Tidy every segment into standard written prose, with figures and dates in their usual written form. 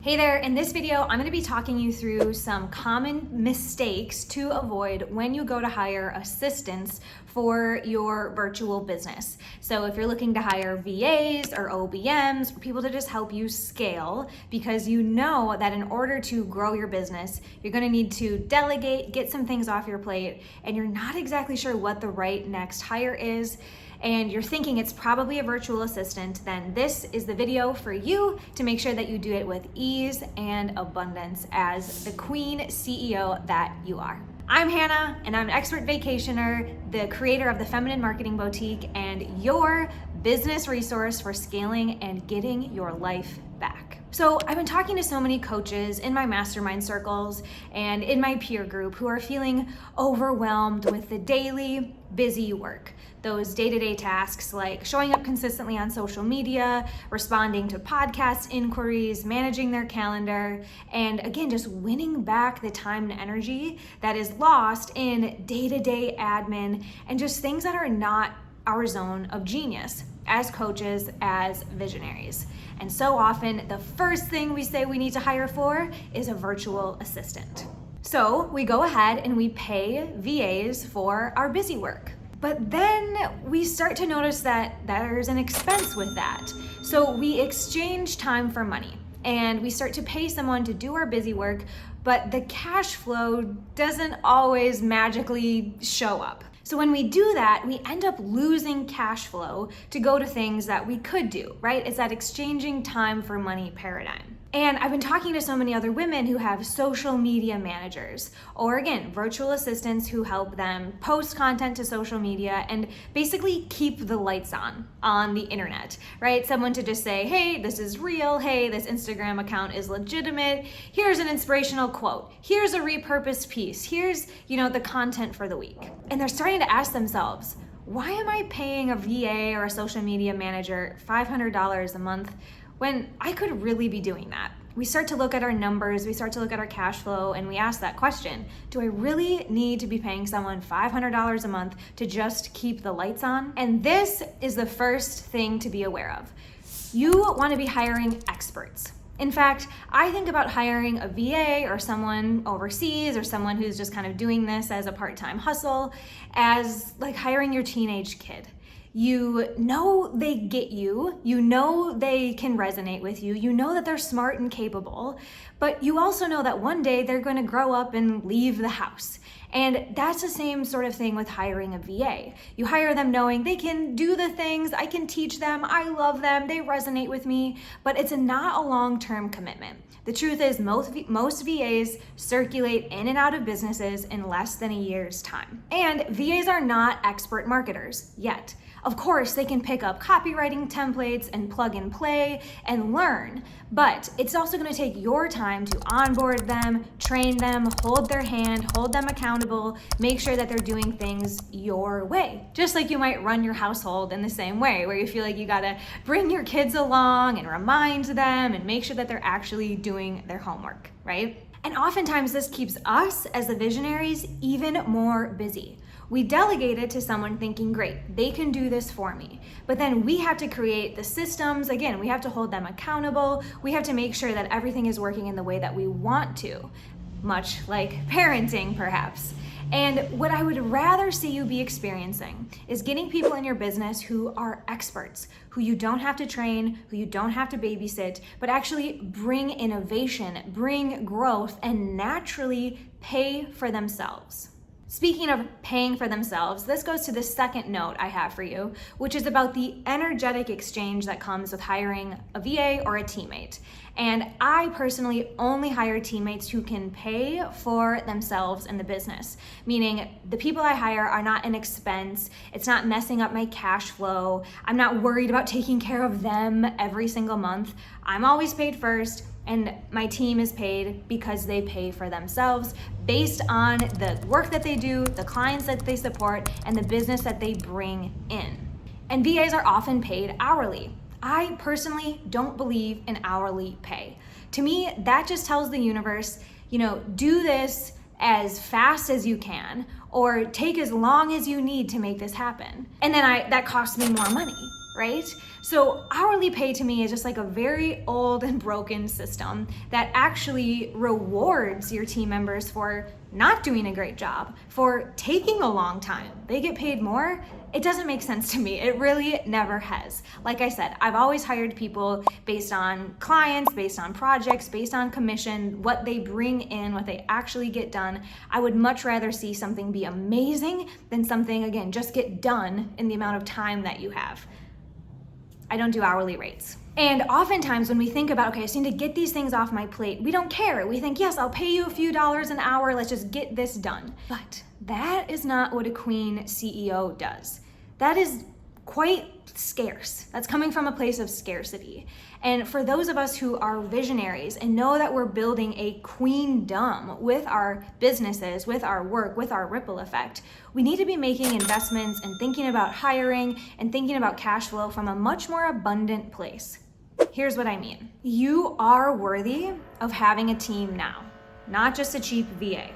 Hey there, in this video, I'm gonna be talking you through some common mistakes to avoid when you go to hire assistants for your virtual business. So if you're looking to hire VAs or OBMs, or people to just help you scale, because you know that in order to grow your business, you're gonna need to delegate, get some things off your plate, and you're not exactly sure what the right next hire is, and you're thinking it's probably a virtual assistant, then this is the video for you to make sure that you do it with ease and abundance as the queen CEO that you are. I'm Hannah, and I'm an expert vacationer, the creator of the Feminine Marketing Boutique, and your business resource for scaling and getting your life back. So I've been talking to so many coaches in my mastermind circles and in my peer group who are feeling overwhelmed with the daily busy work. Those day-to-day tasks like showing up consistently on social media, responding to podcast inquiries, managing their calendar, and again, just winning back the time and energy that is lost in day-to-day admin and just things that are not our zone of genius as coaches, as visionaries. And so often, the first thing we say we need to hire for is a virtual assistant. So we go ahead and we pay VAs for our busy work. But then we start to notice that there's an expense with that. So we exchange time for money and we start to pay someone to do our busy work, but the cash flow doesn't always magically show up. So when we do that, we end up losing cash flow to go to things that we could do, right? It's that exchanging time for money paradigm. And I've been talking to so many other women who have social media managers, or again, virtual assistants who help them post content to social media and basically keep the lights on the internet, right? Someone to just say, hey, this is real. Hey, this Instagram account is legitimate. Here's an inspirational quote. Here's a repurposed piece. Here's, the content for the week. And they're starting to ask themselves, why am I paying a VA or a social media manager $500 a month when I could really be doing that? We start to look at our numbers, we start to look at our cash flow, and we ask that question, do I really need to be paying someone $500 a month to just keep the lights on? And this is the first thing to be aware of. You want to be hiring experts. In fact, I think about hiring a VA or someone overseas or someone who's just kind of doing this as a part-time hustle as like hiring your teenage kid. You know they get you, you know they can resonate with you, you know that they're smart and capable, but you also know that one day they're going to grow up and leave the house. And that's the same sort of thing with hiring a VA. You hire them knowing they can do the things, I can teach them, I love them, they resonate with me, but it's not a long-term commitment. The truth is most VAs circulate in and out of businesses in less than a year's time. And VAs are not expert marketers yet. Of course, they can pick up copywriting templates and plug and play and learn, but it's also going to take your time to onboard them, train them, hold their hand, hold them accountable, make sure that they're doing things your way. Just like you might run your household in the same way, where you feel like you got to bring your kids along and remind them and make sure that they're actually doing their homework, right? And oftentimes this keeps us as the visionaries even more busy. We delegate it to someone thinking, great, they can do this for me. But then we have to create the systems. Again, we have to hold them accountable. We have to make sure that everything is working in the way that we want to, much like parenting, perhaps. And what I would rather see you be experiencing is getting people in your business who are experts, who you don't have to train, who you don't have to babysit, but actually bring innovation, bring growth, and naturally pay for themselves. Speaking of paying for themselves, this goes to the second note I have for you, which is about the energetic exchange that comes with hiring a VA or a teammate. And I personally only hire teammates who can pay for themselves in the business, meaning the people I hire are not an expense. It's not messing up my cash flow. I'm not worried about taking care of them every single month. I'm always paid first. And my team is paid because they pay for themselves based on the work that they do, the clients that they support, and the business that they bring in. And VAs are often paid hourly. I personally don't believe in hourly pay. To me, that just tells the universe, do this as fast as you can, or take as long as you need to make this happen. And then that costs me more money. right? So hourly pay to me is just like a very old and broken system that actually rewards your team members for not doing a great job, for taking a long time. They get paid more. It doesn't make sense to me. It really never has. Like I said, I've always hired people based on clients, based on projects, based on commission, what they bring in, what they actually get done. I would much rather see something be amazing than something, again, just get done in the amount of time that you have. I don't do hourly rates. And oftentimes when we think about, okay, I just need to get these things off my plate, we don't care. We think, yes, I'll pay you a few dollars an hour. Let's just get this done. But that is not what a queen CEO does. That is quite scarce. That's coming from a place of scarcity. And for those of us who are visionaries and know that we're building a queendom with our businesses, with our work, with our ripple effect, we need to be making investments and thinking about hiring and thinking about cash flow from a much more abundant place. Here's what I mean. You are worthy of having a team now, not just a cheap VA.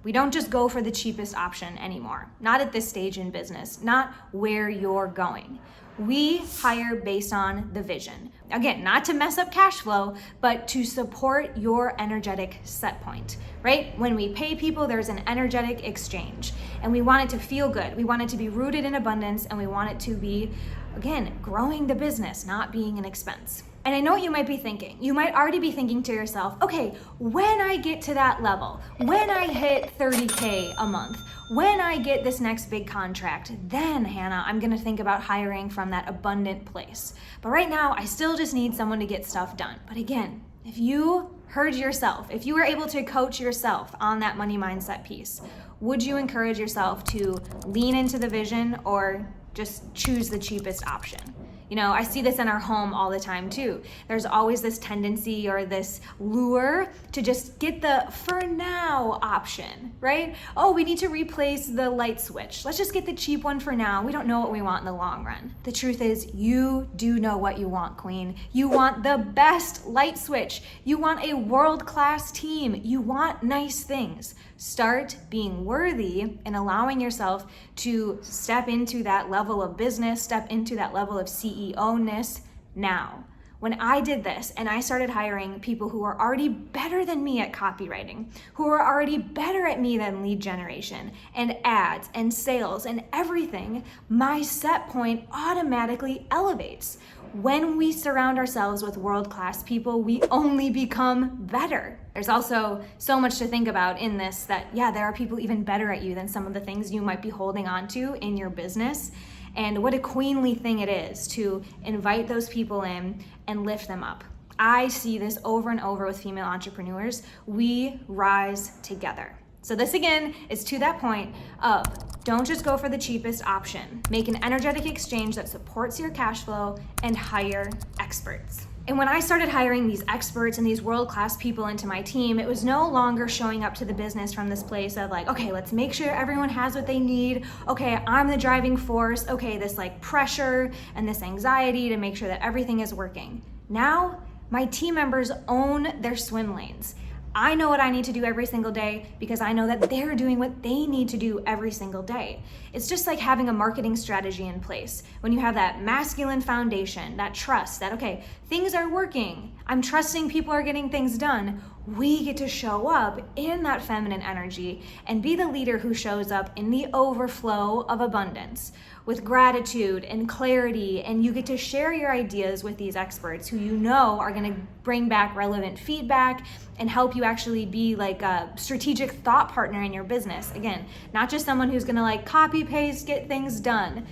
We don't just go for the cheapest option anymore. Not at this stage in business, not where you're going. We hire based on the vision. Again, not to mess up cash flow, but to support your energetic set point, right? When we pay people, there's an energetic exchange, and we want it to feel good. We want it to be rooted in abundance, and we want it to be, again, growing the business, not being an expense. And I know what you might be thinking. You might already be thinking to yourself, okay, when I get to that level, when I hit 30K a month, when I get this next big contract, then Hannah, I'm gonna think about hiring from that abundant place. But right now, I still just need someone to get stuff done. But again, if you heard yourself, if you were able to coach yourself on that money mindset piece, would you encourage yourself to lean into the vision or just choose the cheapest option? You know, I see this in our home all the time too. There's always this tendency or this lure to just get the for now option, right? Oh, we need to replace the light switch. Let's just get the cheap one for now. We don't know what we want in the long run. The truth is, you do know what you want, queen. You want the best light switch. You want a world-class team. You want nice things. Start being worthy and allowing yourself to step into that level of business, step into that level of CEO-ness now. When I did this and I started hiring people who are already better than me at copywriting, who are already better at me than lead generation and ads and sales and everything, my set point automatically elevates. When we surround ourselves with world-class people, we only become better. There's also so much to think about in this that, yeah, there are people even better at you than some of the things you might be holding on to in your business. And what a queenly thing it is to invite those people in and lift them up. I see this over and over with female entrepreneurs. We rise together. So this again is to that point of don't just go for the cheapest option. Make an energetic exchange that supports your cash flow and hire experts. And when I started hiring these experts and these world-class people into my team, it was no longer showing up to the business from this place of like, okay, let's make sure everyone has what they need. Okay, I'm the driving force. Okay, this like pressure and this anxiety to make sure that everything is working. Now, my team members own their swim lanes. I know what I need to do every single day because I know that they're doing what they need to do every single day. It's just like having a marketing strategy in place. When you have that masculine foundation, that trust that, okay, things are working, I'm trusting people are getting things done, we get to show up in that feminine energy and be the leader who shows up in the overflow of abundance with gratitude and clarity, and you get to share your ideas with these experts who you know are going to bring back relevant feedback and help you actually be like a strategic thought partner in your business. Again, not just someone who's going to like copy paste, get things done.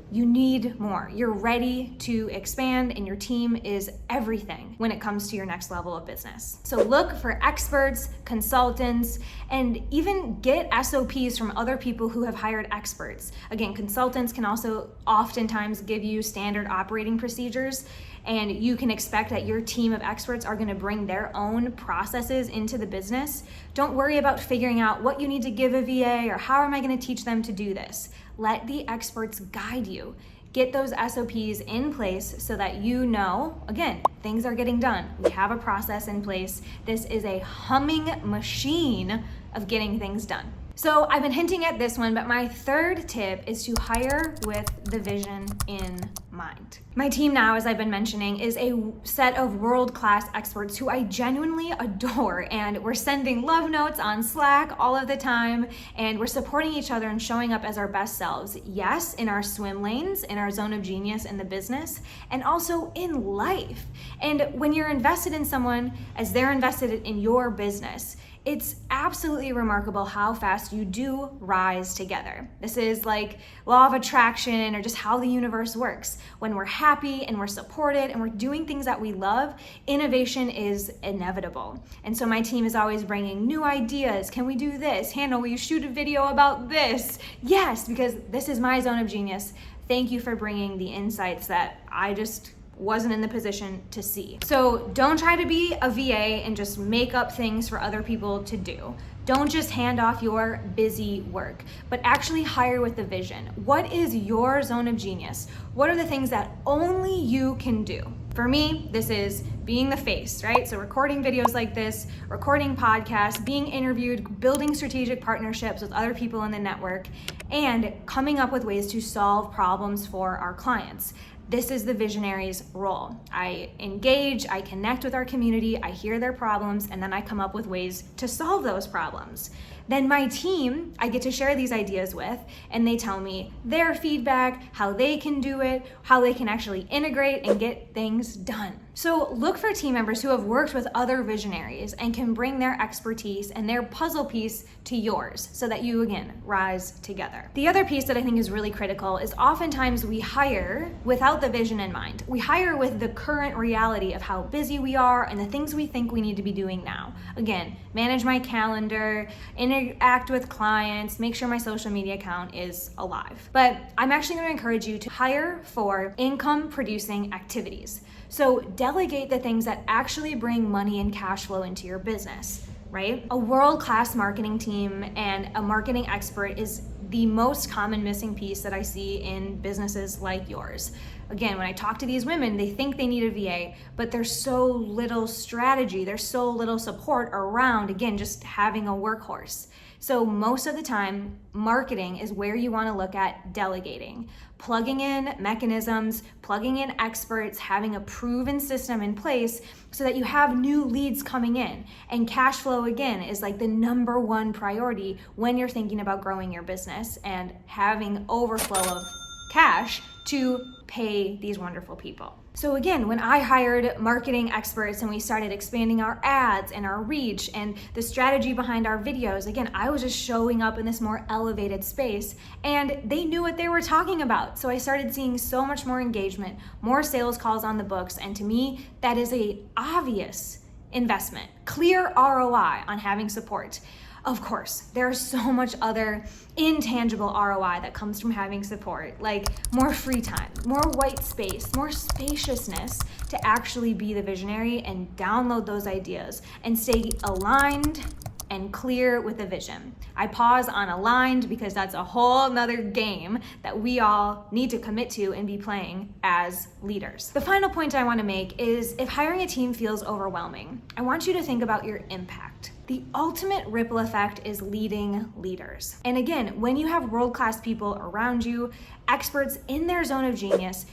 You need more. You're ready to expand, and your team is everything when it comes to your next level of business. So look for experts, consultants, and even get SOPs from other people who have hired experts. Again, consultants can also oftentimes give you standard operating procedures, and you can expect that your team of experts are going to bring their own processes into the business. Don't worry about figuring out what you need to give a VA or how am I going to teach them to do this. Let the experts guide you. Get those SOPs in place so that you know, again, things are getting done. We have a process in place. This is a humming machine of getting things done. So I've been hinting at this one, but my third tip is to hire with the vision in mind. My team now, as I've been mentioning, is a set of world-class experts who I genuinely adore, and we're sending love notes on Slack all of the time, and we're supporting each other and showing up as our best selves. Yes, in our swim lanes, in our zone of genius in the business, and also in life. And when you're invested in someone as they're invested in your business, it's absolutely remarkable how fast you do rise together. This is like law of attraction, or just how the universe works. When we're happy and we're supported and we're doing things that we love, innovation is inevitable. And so my team is always bringing new ideas. Can we do this? Hannah, will you shoot a video about this? Yes, because this is my zone of genius. Thank you for bringing the insights that I just wasn't in the position to see. So don't try to be a VA and just make up things for other people to do. Don't just hand off your busy work, but actually hire with the vision. What is your zone of genius? What are the things that only you can do? For me, this is being the face, right? So recording videos like this, recording podcasts, being interviewed, building strategic partnerships with other people in the network, and coming up with ways to solve problems for our clients. This is the visionary's role. I engage, I connect with our community, I hear their problems, and then I come up with ways to solve those problems. Then my team, I get to share these ideas with, and they tell me their feedback, how they can do it, how they can actually integrate and get things done. So look for team members who have worked with other visionaries and can bring their expertise and their puzzle piece to yours so that you, again, rise together. The other piece that I think is really critical is oftentimes we hire without the vision in mind. We hire with the current reality of how busy we are and the things we think we need to be doing now. Again, manage my calendar, interact with clients, make sure my social media account is alive. But I'm actually going to encourage you to hire for income producing activities. So delegate the things that actually bring money and cash flow into your business, right? A world-class marketing team and a marketing expert is the most common missing piece that I see in businesses like yours. Again, when I talk to these women, they think they need a VA, but there's so little strategy, there's so little support around, again, just having a workhorse. So most of the time, marketing is where you want to look at delegating, plugging in mechanisms, plugging in experts, having a proven system in place so that you have new leads coming in. And cash flow, again, is like the number one priority when you're thinking about growing your business and having overflow of cash to pay these wonderful people. So again, when I hired marketing experts and we started expanding our ads and our reach and the strategy behind our videos, again, I was just showing up in this more elevated space and they knew what they were talking about. So I started seeing so much more engagement, more sales calls on the books, and to me, that is an obvious investment, clear ROI on having support. Of course, there's so much other intangible ROI that comes from having support, like more free time, more white space, more spaciousness to actually be the visionary and download those ideas and stay aligned and clear with a vision. I pause on aligned because that's a whole nother game that we all need to commit to and be playing as leaders. The final point I want to make is if hiring a team feels overwhelming, I want you to think about your impact. The ultimate ripple effect is leading leaders. And again, when you have world-class people around you, experts in their zone of genius,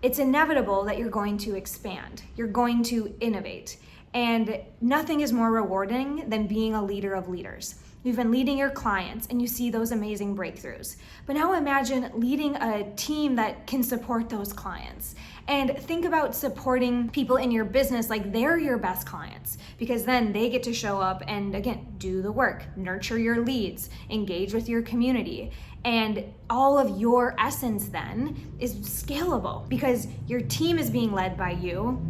it's inevitable that you're going to expand. You're going to innovate. And nothing is more rewarding than being a leader of leaders. You've been leading your clients and you see those amazing breakthroughs. But now imagine leading a team that can support those clients. And think about supporting people in your business like they're your best clients, because then they get to show up and, again, do the work, nurture your leads, engage with your community. And all of your essence then is scalable because your team is being led by you.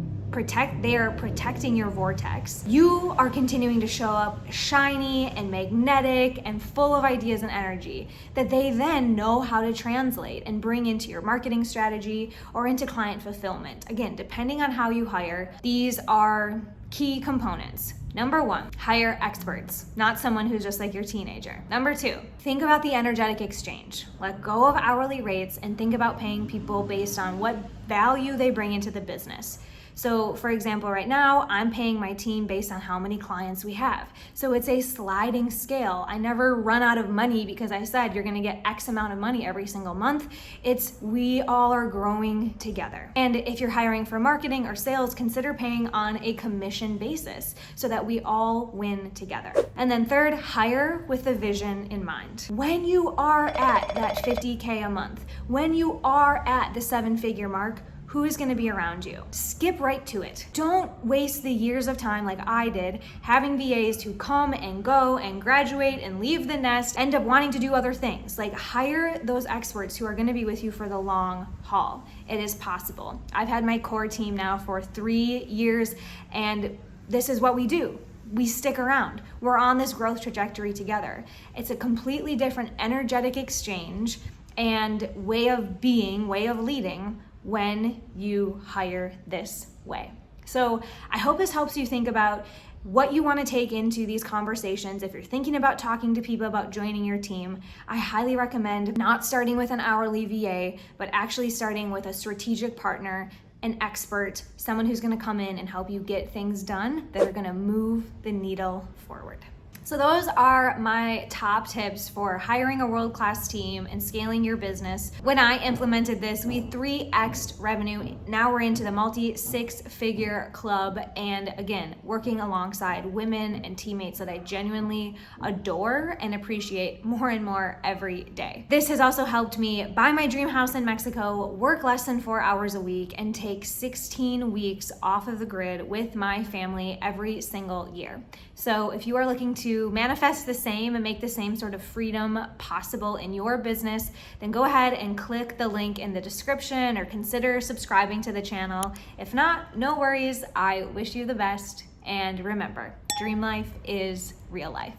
They are protecting your vortex. You are continuing to show up shiny and magnetic and full of ideas and energy that they then know how to translate and bring into your marketing strategy or into client fulfillment. Again, depending on how you hire, these are key components. Number one, hire experts, not someone who's just like your teenager. Number two, think about the energetic exchange. Let go of hourly rates and think about paying people based on what value they bring into the business. So for example, right now, I'm paying my team based on how many clients we have. So it's a sliding scale. I never run out of money because I said you're gonna get X amount of money every single month. It's we all are growing together. And if you're hiring for marketing or sales, consider paying on a commission basis so that we all win together. And then third, hire with a vision in mind. When you are at that 50K a month, when you are at the 7-figure mark, who is going to be around you? Skip right to it. Don't waste the years of time like I did having VAs who come and go and graduate and leave the nest, end up wanting to do other things. Like, hire those experts who are going to be with you for the long haul. It is possible. I've had my core team now for 3 years, and this is what we do. We stick around. We're on this growth trajectory together. It's a completely different energetic exchange and way of being, way of leading when you hire this way. So I hope this helps you think about what you want to take into these conversations. If you're thinking about talking to people about joining your team, I highly recommend not starting with an hourly VA, but actually starting with a strategic partner, an expert, someone who's going to come in and help you get things done that are going to move the needle forward. So those are my top tips for hiring a world-class team and scaling your business. When I implemented this, we 3x'd revenue. Now we're into the multi-6-figure club, and again, working alongside women and teammates that I genuinely adore and appreciate more and more every day. This has also helped me buy my dream house in Mexico, work less than 4 hours a week, and take 16 weeks off of the grid with my family every single year. So if you are looking to manifest the same and make the same sort of freedom possible in your business, then go ahead and click the link in the description or consider subscribing to the channel. If not, no worries. I wish you the best. And remember, dream life is real life.